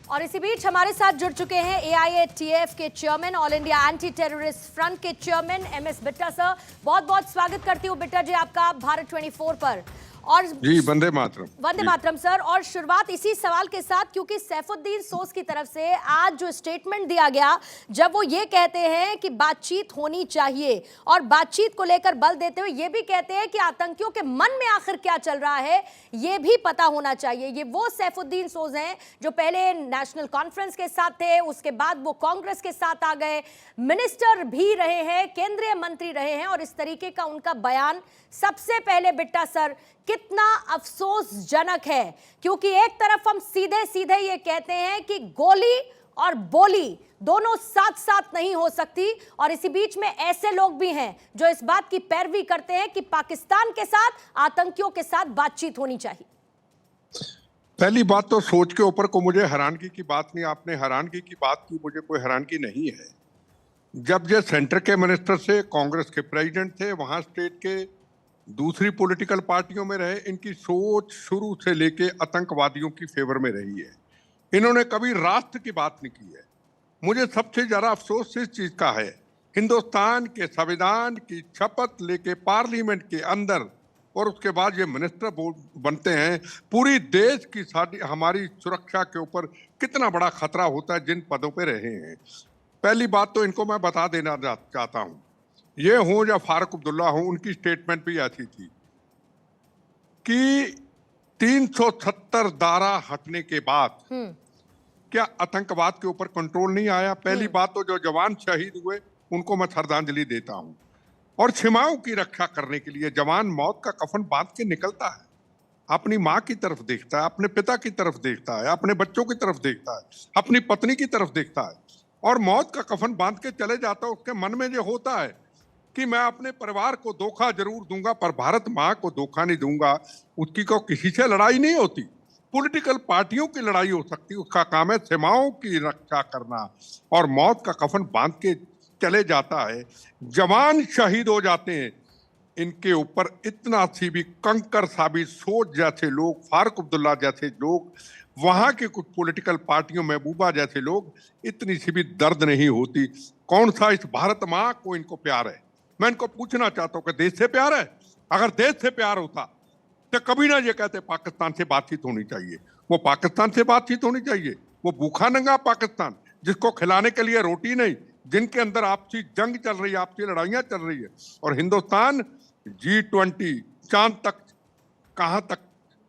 और इसी बीच हमारे साथ जुड़ चुके हैं एआईएटीएफ के chairman, all India anti terrorist front के चेयरमैन एमएस बिट्टा सर। बहुत बहुत स्वागत करती हूँ बिट्टा जी आपका भारत 24 पर। और जी वंदे मातरम। वंदे मातरम सर। और शुरुआत इसी सवाल के साथ, क्योंकि सैफुद्दीन सोज की तरफ से आज जो स्टेटमेंट दिया गया, जब वो ये कहते हैं कि बातचीत होनी चाहिए और बातचीत को लेकर बल देते हुए ये भी कहते हैं कि आतंकियों के मन में आखिर क्या चल रहा है ये भी पता होना चाहिए। ये वो सैफुद्दीन सोज हैं जो पहले नेशनल कॉन्फ्रेंस के साथ थे, उसके बाद वो कांग्रेस के साथ आ गए, मिनिस्टर भी रहे हैं, केंद्रीय मंत्री रहे हैं, और इस तरीके का उनका बयान सबसे पहले बिट्टा सर कितना अफसोसजनक है। क्योंकि एक तरफ हम सीधे सीधे ये कहते हैं कि गोली और बोली दोनों साथ साथ नहीं हो सकती, और इसी बीच में ऐसे लोग भी हैं जो इस बात की पैरवी करते हैं कि पाकिस्तान के साथ आतंकियों के साथ बातचीत होनी चाहिए। पहली बात तो सोच के ऊपर को मुझे हैरानगी की बात नहीं, आपने हैरानगी की बात की, मुझे कोई हैरानगी नहीं है। जब ये सेंटर के मिनिस्टर से, कांग्रेस के प्रेसिडेंट थे, वहां स्टेट के दूसरी पॉलिटिकल पार्टियों में रहे, इनकी सोच शुरू से लेके आतंकवादियों की फेवर में रही है। इन्होंने कभी राष्ट्र की बात नहीं की है। मुझे सबसे ज्यादा अफसोस इस चीज का है, हिंदुस्तान के संविधान की शपथ लेके पार्लियामेंट के अंदर और उसके बाद ये मिनिस्टर बनते हैं, पूरी देश की हमारी सुरक्षा के ऊपर कितना बड़ा खतरा होता है जिन पदों पे रहे हैं। पहली बात तो इनको मैं बता देना चाहता हूं, ये हो या फारूक अब्दुल्ला हो, उनकी स्टेटमेंट भी ऐसी थी कि 370 धारा हटने के बाद क्या आतंकवाद के ऊपर कंट्रोल नहीं आया। पहली बात तो जो जवान शहीद हुए उनको मैं श्रद्धांजलि देता हूं, और सीमाओं की रक्षा करने के लिए जवान मौत का कफन बांध के निकलता है, अपनी माँ की तरफ देखता है, अपने पिता की तरफ देखता है, अपने बच्चों की तरफ देखता है, अपनी पत्नी की तरफ देखता है, और मौत का कफन बांध के चले जाता है। उसके मन में ये होता है कि मैं अपने परिवार को धोखा जरूर दूंगा पर भारत माँ को धोखा नहीं दूंगा। उसकी को किसी से लड़ाई नहीं होती, पॉलिटिकल पार्टियों की लड़ाई हो सकती, उसका काम है सीमाओं की रक्षा करना, और मौत का कफन बांध के चले जाता है। जवान शहीद हो जाते हैं, इनके ऊपर इतना सी भी कंकर साबित सोच जैसे लोग, फारूक अब्दुल्ला जैसे लोग, वहां के कुछ पॉलिटिकल पार्टियों में महबूबा जैसे लोग, इतनी सी भी दर्द नहीं होती। कौन सा इस भारत माँ को इनको प्यार है? मैं इनको पूछना चाहता हूं कि देश से प्यार है? अगर देश से प्यार होता तो कभी ना ये कहते पाकिस्तान से बातचीत होनी चाहिए। वो पाकिस्तान से बातचीत होनी चाहिए, वो भूखा नंगा पाकिस्तान जिसको खिलाने के लिए रोटी नहीं, जिनके अंदर आपसी जंग चल रही है, आपसी लड़ाइयां चल रही है। और हिंदुस्तान G20 चांद तक, कहां तक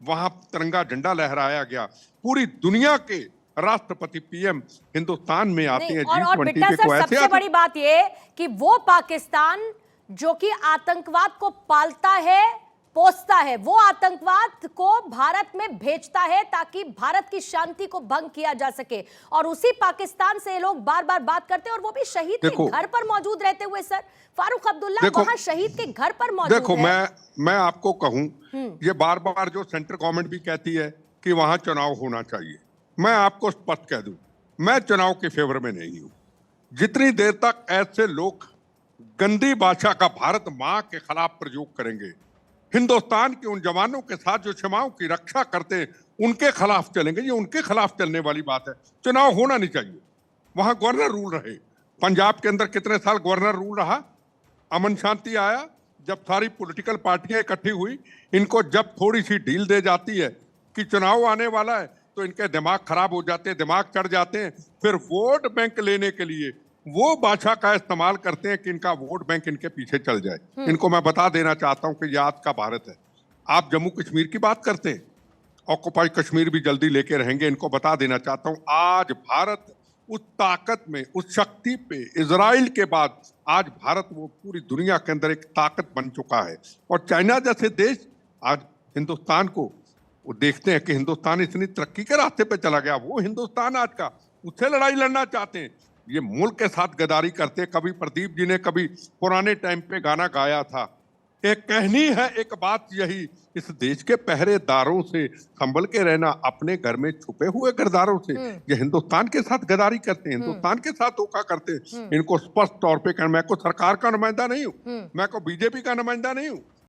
वहां तिरंगा झंडा लहराया गया। पूरी दुनिया के राष्ट्रपति पीएम हिंदुस्तान में आते हैं और बिट्टा सर, सबसे बड़ी बात ये कि वो पाकिस्तान जो कि आतंकवाद को पालता है, पोसता है, वो आतंकवाद को भारत में भेजता है ताकि भारत की शांति को भंग किया जा सके, और उसी पाकिस्तान से लोग बार बार बात करते हैं, और वो भी शहीद के घर पर मौजूद रहते हुए। सर, फारूक अब्दुल्ला वहां शहीद के घर पर मौजूद देखो, मैं आपको कहूं, ये बार बार जो सेंट्रल गवर्नमेंट भी कहती है कि वहां चुनाव होना चाहिए, मैं आपको स्पष्ट कह दूं, मैं चुनाव के फेवर में नहीं हूं। जितनी देर तक ऐसे लोग गंदी भाषा का भारत मां के खिलाफ प्रयोग करेंगे, हिंदुस्तान के उन जवानों के साथ जो सीमाओं की रक्षा करते हैं उनके खिलाफ चलेंगे, ये उनके खिलाफ चलने वाली बात है। चुनाव होना नहीं चाहिए, वहां गवर्नर रूल रहे। पंजाब के अंदर कितने साल गवर्नर रूल रहा? अमन शांति आया जब सारी पॉलिटिकल पार्टियां इकट्ठी हुई। इनको जब थोड़ी सी ढील दे जाती है कि चुनाव आने वाला है तो इनके दिमाग खराब हो जाते हैं, दिमाग चढ़ जाते हैं, फिर वोट बैंक लेने के लिए वो भाषा का इस्तेमाल करते हैं कि इनका वोट बैंक इनके पीछे चल जाए। इनको मैं बता देना चाहता हूं कि ये आज का भारत है। आप जम्मू कश्मीर की बात करते हैं, ऑक्युपाई कश्मीर भी जल्दी लेके रहेंगे। इनको बता देना चाहता हूं, आज भारत उस ताकत में, उस शक्ति पे, इजराइल के बाद आज भारत वो पूरी दुनिया के अंदर एक ताकत बन चुका है। और चाइना जैसे देश आज हिंदुस्तान को वो देखते हैं कि हिंदुस्तान इतनी तरक्की के रास्ते पे चला गया, वो हिंदुस्तान आज का, उससे लड़ाई लड़ना चाहते हैं। ये मुल्क के साथ गद्दारी करते हैं। कभी प्रदीप जी ने कभी पुराने टाइम पे गाना गाया था, एक कहनी है एक बात यही, इस देश के पहरेदारों से संभल के रहना, अपने घर में छुपे हुए गद्दारों से। ये हिंदुस्तान के साथ गद्दारी करते हैं, हिंदुस्तान के साथ धोखा करते हैं। इनको स्पष्ट तौर पे कहना, मैं को सरकार का नुमाइंदा नहीं हूँ, मैं को बीजेपी का नुमाइंदा नहीं हूँ,